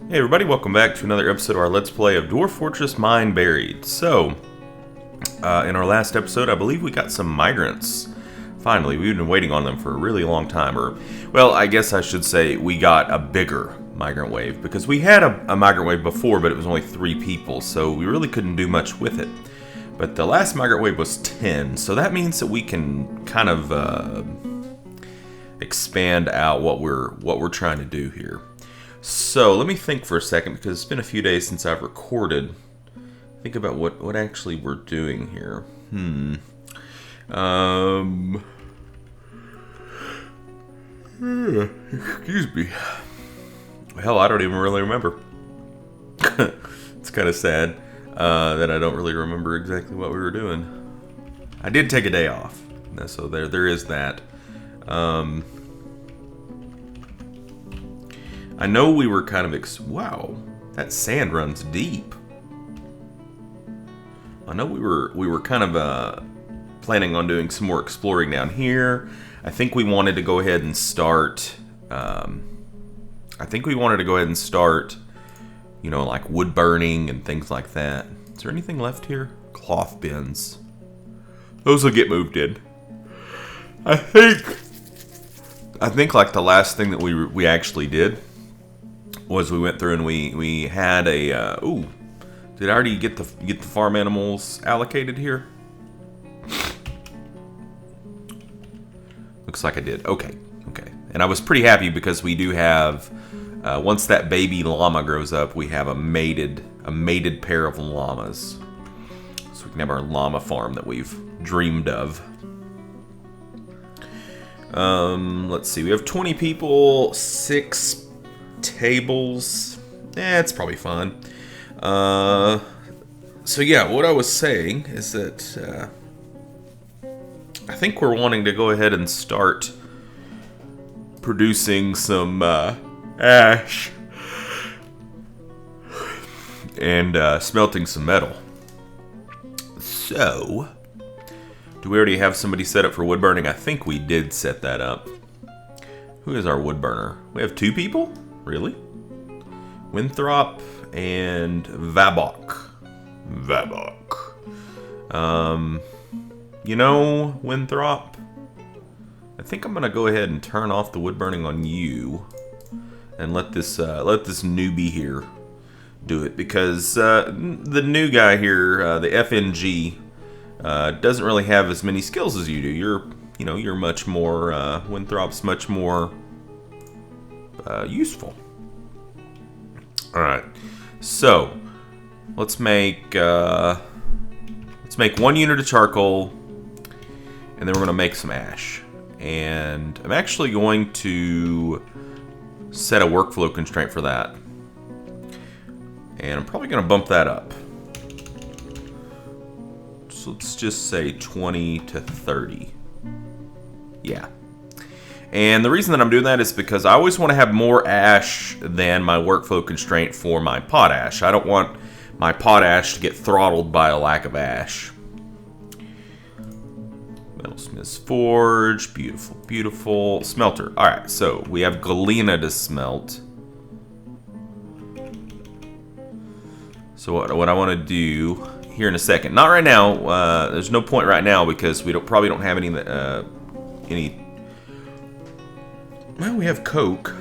Hey everybody, welcome back to another episode of our Let's Play of Dwarf Fortress Mineburied. So, in our last episode, I believe we got some migrants. Finally, we've been waiting on them for a really long time. Well, I guess I should say we got a bigger migrant wave. Because we had a migrant wave before, but it was only 3 people, so we really couldn't do much with it. But the last migrant wave was 10, so that means that we can kind of expand out what we're trying to do here. So let me think for a second, because it's been a few days since I've recorded. Think about what actually we're doing here. Excuse me. Hell, I don't even really remember. It's kind of sad that I don't really remember exactly what we were doing. I did take a day off, so there is that. I know we were kind of wow, that sand runs deep. I know we were kind of planning on doing some more exploring down here. I think we wanted to go ahead and start. You know, like wood burning and things like that. Is there anything left here? Cloth bins. Those will get moved in. I think like the last thing that we actually did was we went through and we had a did I already get the farm animals allocated here? Looks like I did. Okay. And I was pretty happy because we do have once that baby llama grows up, we have a mated pair of llamas. So we can have our llama farm that we've dreamed of. Let's see. We have 20 people, 6 tables. It's probably fun. So yeah, what I was saying is that I think we're wanting to go ahead and start producing some ash and smelting some metal. So, do we already have somebody set up for wood burning? I think we did set that up. Who is our wood burner? We have 2 people? Really? Winthrop and Vabok. You know, Winthrop, I think I'm gonna go ahead and turn off the wood burning on you and let this newbie here do it, because the new guy here, the FNG, doesn't really have as many skills as you do. You're much more Winthrop's much more useful. All right, so let's make 1 unit of charcoal, and then we're gonna make some ash. And I'm actually going to set a workflow constraint for that, and I'm probably gonna bump that up. So let's just say 20 to 30. Yeah. And the reason that I'm doing that is because I always want to have more ash than my workflow constraint for my potash. I don't want my potash to get throttled by a lack of ash. Metalsmith's Forge, beautiful. Smelter. Alright, so we have galena to smelt. So what I want to do here in a second. Not right now. There's no point right now because we probably don't have any. Well, we have coke.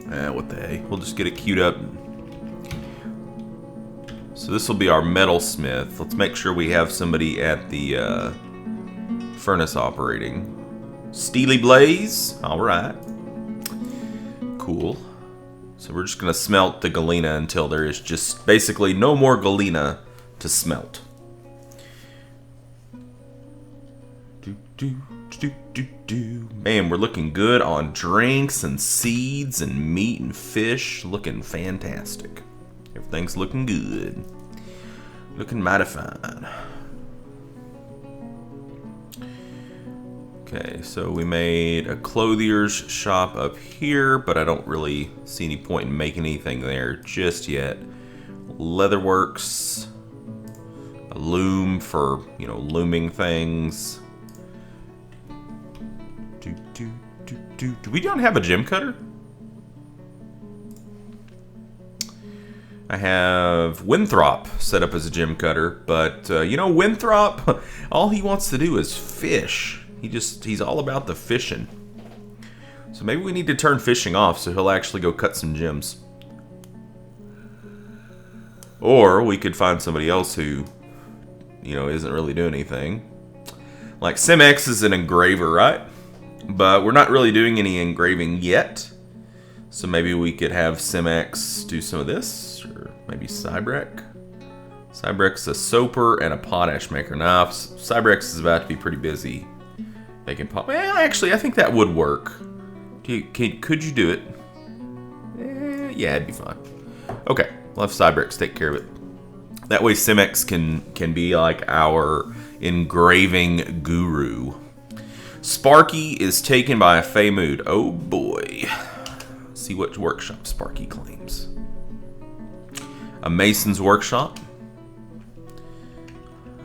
What the heck? We'll just get it queued up. So this will be our metalsmith. Let's make sure we have somebody at the furnace operating. Steely Blaze. All right. Cool. So we're just going to smelt the galena until there is just basically no more galena to smelt. Man, we're looking good on drinks and seeds and meat and fish. Looking fantastic. Everything's looking good. Looking mighty fine. Okay, so we made a clothier's shop up here, but I don't really see any point in making anything there just yet. Leatherworks. A loom for, looming things. Do we not have a gem cutter? I have Winthrop set up as a gem cutter, but you know, Winthrop, all he wants to do is fish. He's all about the fishing. So maybe we need to turn fishing off so he'll actually go cut some gems. Or we could find somebody else who, you know, isn't really doing anything. Like Simex is an engraver, right? But we're not really doing any engraving yet. So maybe we could have Simex do some of this. Or maybe Cybrek. Cybrek's a soaper and a potash maker. Now, Cybrex is about to be pretty busy. They can pop. Well, actually, I think that would work. Could you do it? Yeah, it'd be fine. Okay, we'll have Cybrex take care of it. That way Simex can be like our engraving guru. Sparky is taken by a Fey Mood. Oh boy. Let's see what workshop Sparky claims. A Mason's Workshop.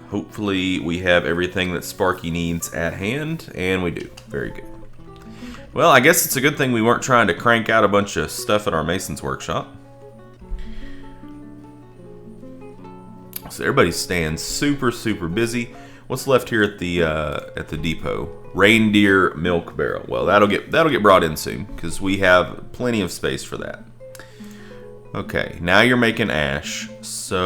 Hopefully we have everything that Sparky needs at hand, and we do. Very good. Well, I guess it's a good thing we weren't trying to crank out a bunch of stuff at our Mason's Workshop. So everybody's staying super busy. What's left here at the depot? Reindeer milk barrel. Well, that'll get brought in soon because we have plenty of space for that. Okay, now you're making ash. So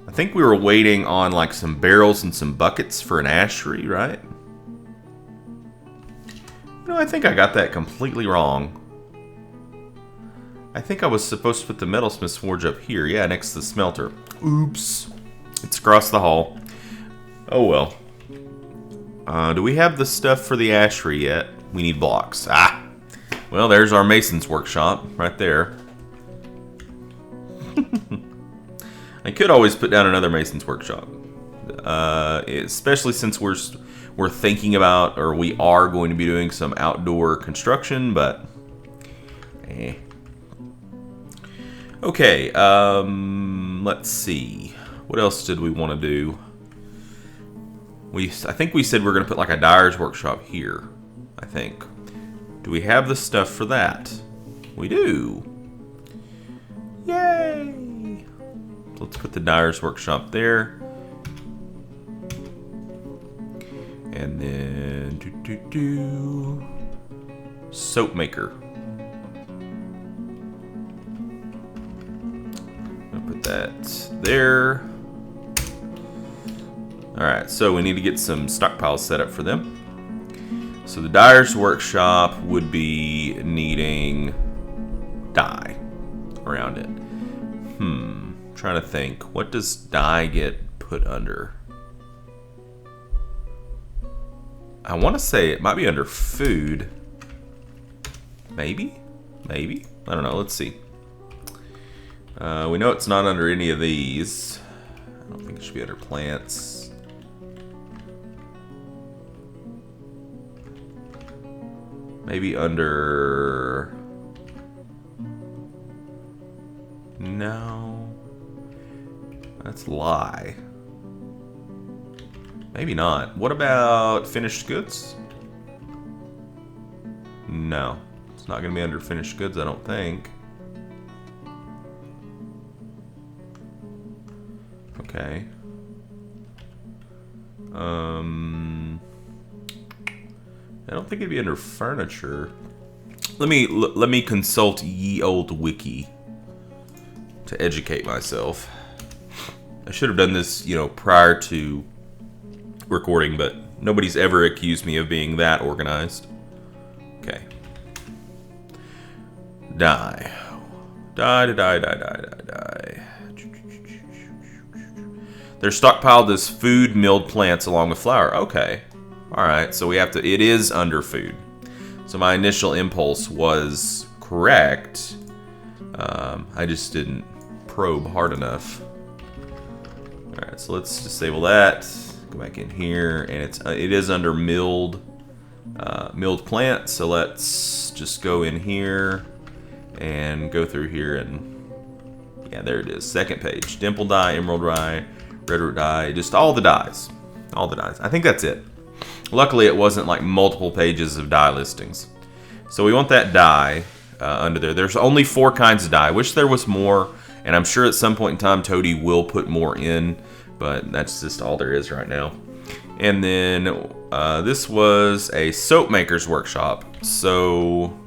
I think we were waiting on like some barrels and some buckets for an ashery, right? You know, I think I got that completely wrong. I think I was supposed to put the metalsmith's forge up here. Yeah, next to the smelter. Oops. It's across the hall. Oh well. Do we have the stuff for the ashery yet? We need blocks. Ah! Well, there's our Mason's Workshop right there. I could always put down another Mason's Workshop. Especially since we're thinking about, or we are going to be doing some outdoor construction, but Okay, let's see. What else did we want to do? I think we said we're going to put like a dyer's workshop here, I think. Do we have the stuff for that? We do. Yay! Let's put the dyer's workshop there. And then soap maker. Put that there. Alright, so we need to get some stockpiles set up for them. So the dyer's workshop would be needing dye around it. Trying to think. What does dye get put under? I want to say it might be under food. Maybe? Maybe? I don't know. Let's see. We know it's not under any of these. I don't think it should be under plants. Maybe under... No. That's lye. Maybe not. What about finished goods? No. It's not going to be under finished goods, I don't think. Okay. I don't think it'd be under furniture. Let me consult ye old wiki to educate myself. I should have done this, you know, prior to recording, but nobody's ever accused me of being that organized. Okay. Dye. Dye. They're stockpiled as food, milled plants along with flour. Okay. Alright, so we have to... It is under food. So my initial impulse was correct. I just didn't probe hard enough. Alright, so let's disable that. Go back in here, and it is under milled plant. So let's just go in here and go through here, and yeah, there it is. Second page. Dimple dye, emerald dye, red root dye, just all the dyes. All the dyes. I think that's it. Luckily, it wasn't like multiple pages of dye listings. So we want that dye under there. There's only 4 kinds of dye. I wish there was more, and I'm sure at some point in time Toady will put more in, but that's just all there is right now. And then this was a soap maker's workshop. So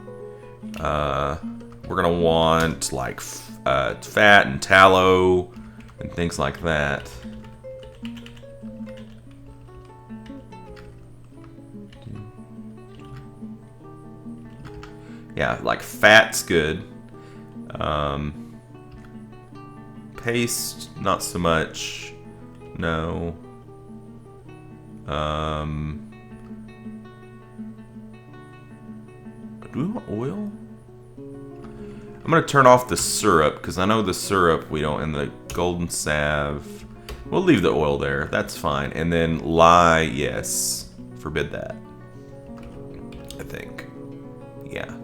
we're gonna want like fat and tallow and things like that. Yeah, like fat's good. Paste, not so much. No. Do we want oil? I'm gonna turn off the syrup because I know the syrup we don't, and the golden salve. We'll leave the oil there. That's fine. And then lye, yes. Forbid that. I think. Yeah.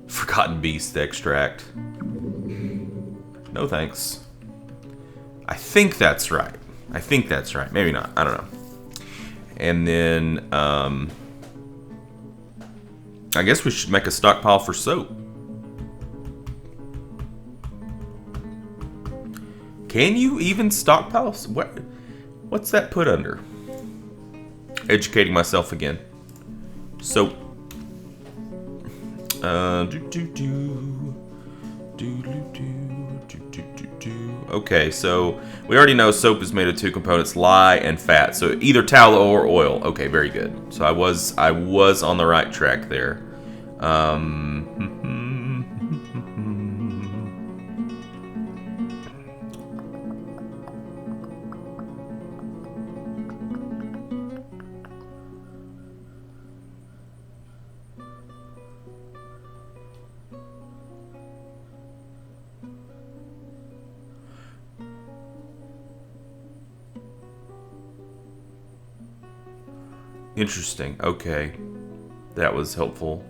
Forgotten beast extract. No thanks. I think that's right. I think that's right. Maybe not. I don't know. And then, I guess we should make a stockpile for soap. Can you even stockpile? What's that put under? Educating myself again. Soap. Okay, so we already know soap is made of 2 components, lye and fat. So either tallow or oil. Okay, very good. So I was on the right track there. Interesting. Okay. That was helpful.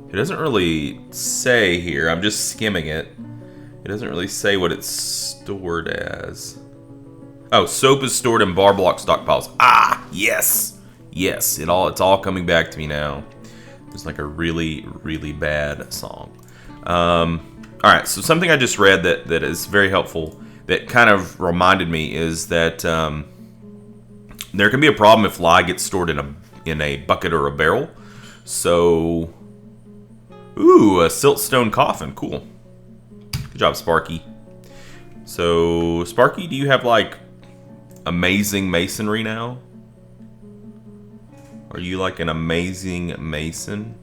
It doesn't really say here. I'm just skimming it. It doesn't really say what it's stored as. Oh, soap is stored in bar block stockpiles. Ah, yes. Yes, it's all coming back to me now. It's like a really, really bad song. All right, so something I just read that is very helpful, that kind of reminded me, is that there can be a problem if lye gets stored in a bucket or a barrel. So, ooh, a siltstone coffin, cool. Good job, Sparky. So, Sparky, do you have like amazing masonry now? Are you like an amazing mason?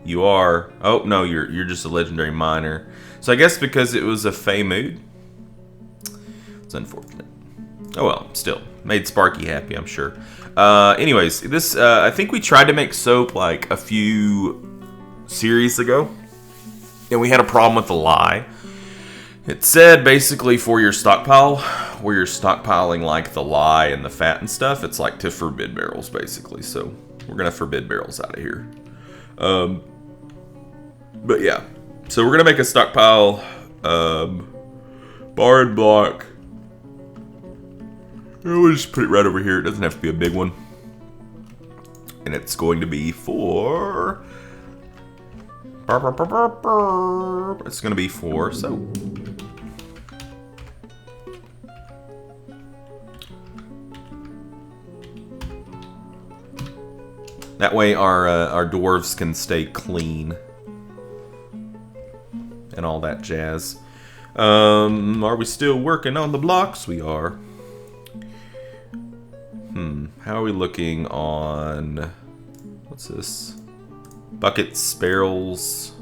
You are. Oh no, you're just a legendary miner. So I guess because it was a Fey mood. It's unfortunate. Oh well, still made Sparky happy, I'm sure. Anyways, this I think we tried to make soap like a few series ago, and we had a problem with the lye. It said basically for your stockpile, where you're stockpiling like the lye and the fat and stuff, it's like to forbid barrels basically. So we're gonna forbid barrels out of here. But yeah, so we're gonna make a stockpile, bar and block. We'll just put it right over here. It doesn't have to be a big one. And it's going to be for... It's going to be for soap. That way our dwarves can stay clean. And all that jazz. Are we still working on the blocks? We are. How are we looking on... What's this? Buckets, barrels.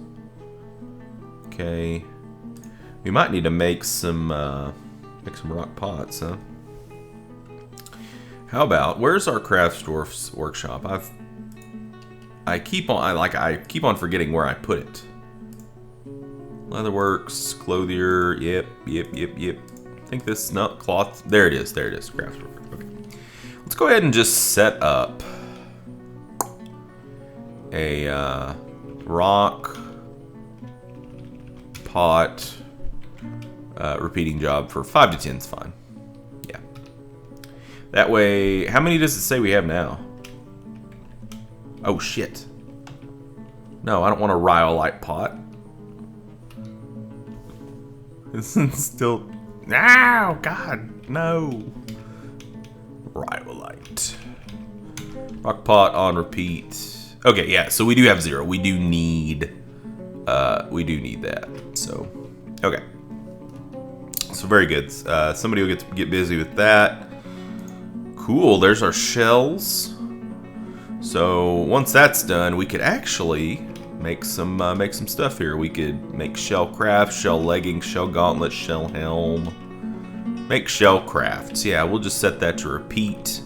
Okay. We might need to make some rock pots, huh? How about... Where's our Crafts Dwarf's workshop? I keep on forgetting where I put it. Leatherworks, clothier, yep. I think this, no, cloth, there it is, Crafts Dwarf. Okay. Let's go ahead and just set up a rock pot repeating job for 5 to 10 is fine. Yeah. That way, how many does it say we have now? Oh, shit. No, I don't want a rhyolite pot. This is still... No, God, no. Rhyolite. Rock pot on repeat. Okay, yeah, so we do have 0. We do need that. So, okay. So very good. Somebody will get busy with that. Cool, there's our shells. So once that's done, we could actually make some stuff here. We could make shell craft, shell leggings, shell gauntlet, shell helm. Make shell crafts. Yeah, we'll just set that to repeat.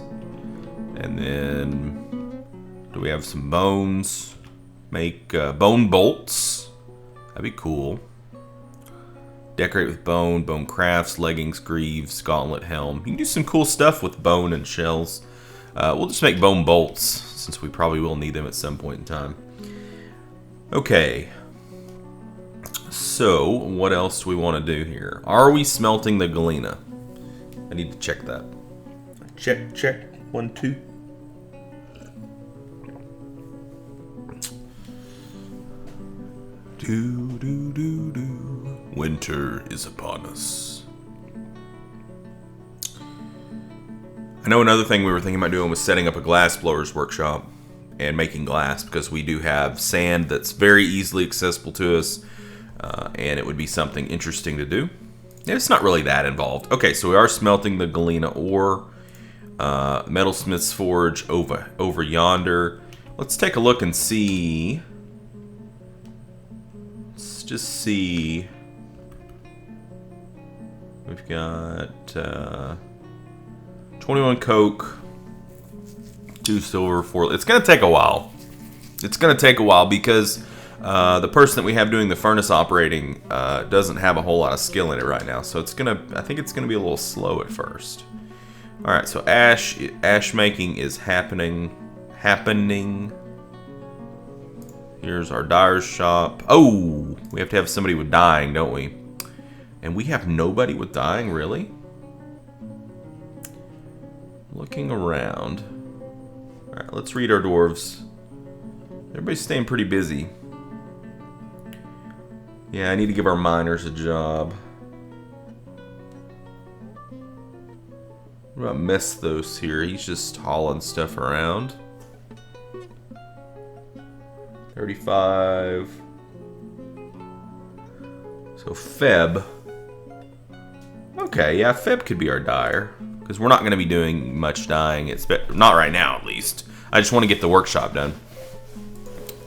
And then, do we have some bones? Make bone bolts. That'd be cool. Decorate with bone, bone crafts, leggings, greaves, gauntlet, helm. You can do some cool stuff with bone and shells. We'll just make bone bolts, since we probably will need them at some point in time. Okay. So, what else do we want to do here? Are we smelting the galena? I need to check that. Check. 1, 2. Winter is upon us. I know another thing we were thinking about doing was setting up a glass blower's workshop and making glass, because we do have sand that's very easily accessible to us, and it would be something interesting to do. It's not really that involved. Okay, so we are smelting the galena ore. Metalsmith's Forge over yonder. Let's take a look and see. Let's just see. We've got 21 coke, 2 silver, 4. It's gonna take a while. It's gonna take a while because the person that we have doing the furnace operating doesn't have a whole lot of skill in it right now. So I think it's gonna be a little slow at first. All right, so ash making is happening. Here's our dyer's shop. Oh, we have to have somebody with dyeing, don't we? And we have nobody with dyeing, really? Looking around. All right, let's read our dwarves. Everybody's staying pretty busy. Yeah, I need to give our miners a job. What about Mesthos here? He's just hauling stuff around. 35. So Feb. Okay, yeah, Feb could be our dyer. Because we're not going to be doing much dyeing. Not right now, at least. I just want to get the workshop done.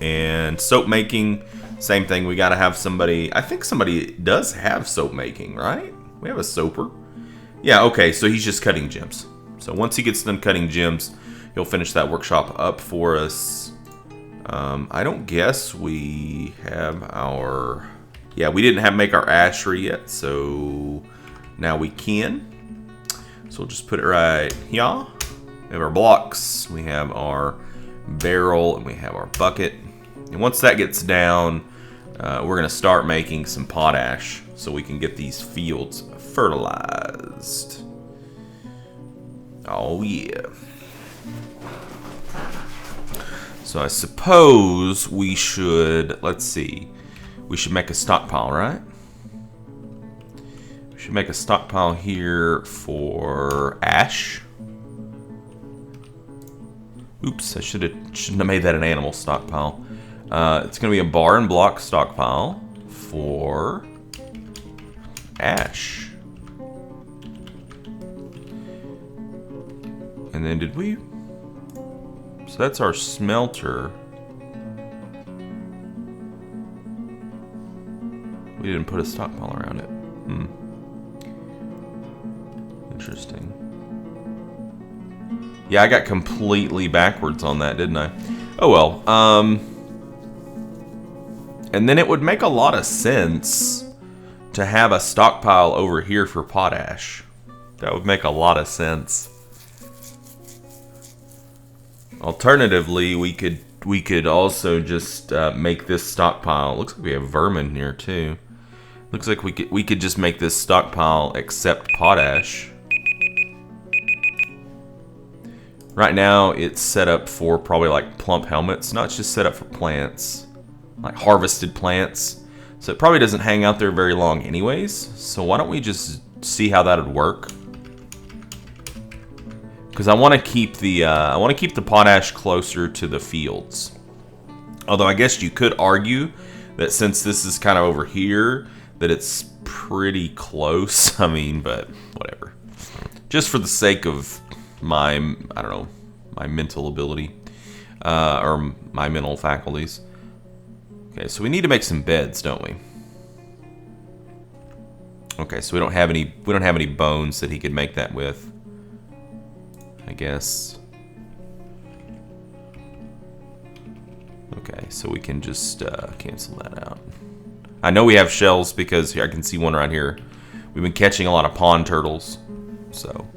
And soap making, same thing. We got to have somebody. I think somebody does have soap making, right? We have a soaper. Yeah, okay, so he's just cutting gems. So once he gets done cutting gems, he'll finish that workshop up for us. I don't guess we have our... Yeah, we didn't make our ashery yet, so now we can. So we'll just put it right here. We have our blocks, we have our barrel, and we have our bucket. And once that gets down, we're going to start making some potash so we can get these fields fertilized. Oh yeah. So I suppose we should, let's see, we should make a stockpile, right? We should make a stockpile here for ash. Oops, I shouldn't have made that an animal stockpile. It's going to be a bar and block stockpile for ash. And then did we... So that's our smelter. We didn't put a stockpile around it. Interesting. Yeah, I got completely backwards on that, didn't I? Oh well. And then it would make a lot of sense to have a stockpile over here for potash. That would make a lot of sense. Alternatively, we could also just make this stockpile. Looks like we have vermin here too. Looks like we could just make this stockpile accept potash. Right now, it's set up for probably like plump helmets. Not just set up for plants, like harvested plants. So it probably doesn't hang out there very long anyways. So why don't we just see how that would work? Because I want to keep the potash closer to the fields. Although I guess you could argue that since this is kind of over here, that it's pretty close. I mean, but whatever. Just for the sake of my, I don't know, my mental ability, or my mental faculties. Okay, so we need to make some beds, don't we? Okay, so we don't have any bones that he could make that with, I guess. Okay, so we can just cancel that out. I know we have shells because here I can see one right here. We've been catching a lot of pond turtles, so.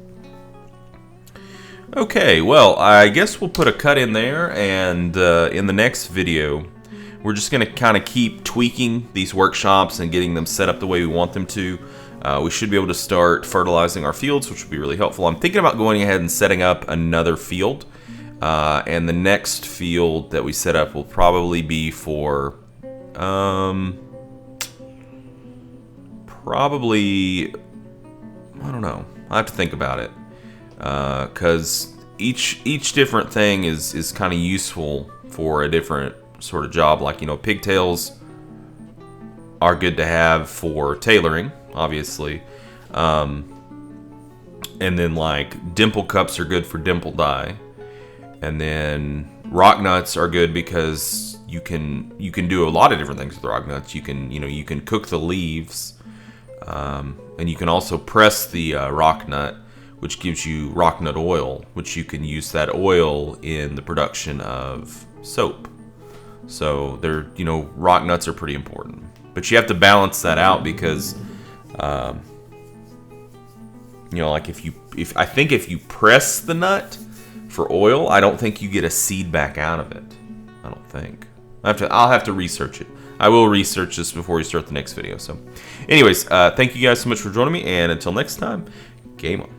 Okay, well, I guess we'll put a cut in there, and in the next video, we're just going to kind of keep tweaking these workshops and getting them set up the way we want them to. We should be able to start fertilizing our fields, which would be really helpful. I'm thinking about going ahead and setting up another field, and the next field that we set up will probably be for, probably, I don't know. I have to think about it. Because each different thing is kind of useful for a different sort of job. Like, you know, pigtails are good to have for tailoring, obviously. And then like dimple cups are good for dimple dye. And then rock nuts are good because you can do a lot of different things with rock nuts. You can cook the leaves, and you can also press the rock nut, which gives you rock nut oil, which you can use that oil in the production of soap. So rock nuts are pretty important, but you have to balance that out because, like if you press the nut for oil, I don't think you get a seed back out of it. I don't think. I'll have to research it. I will research this before we start the next video. So, anyways, thank you guys so much for joining me, and until next time, game on.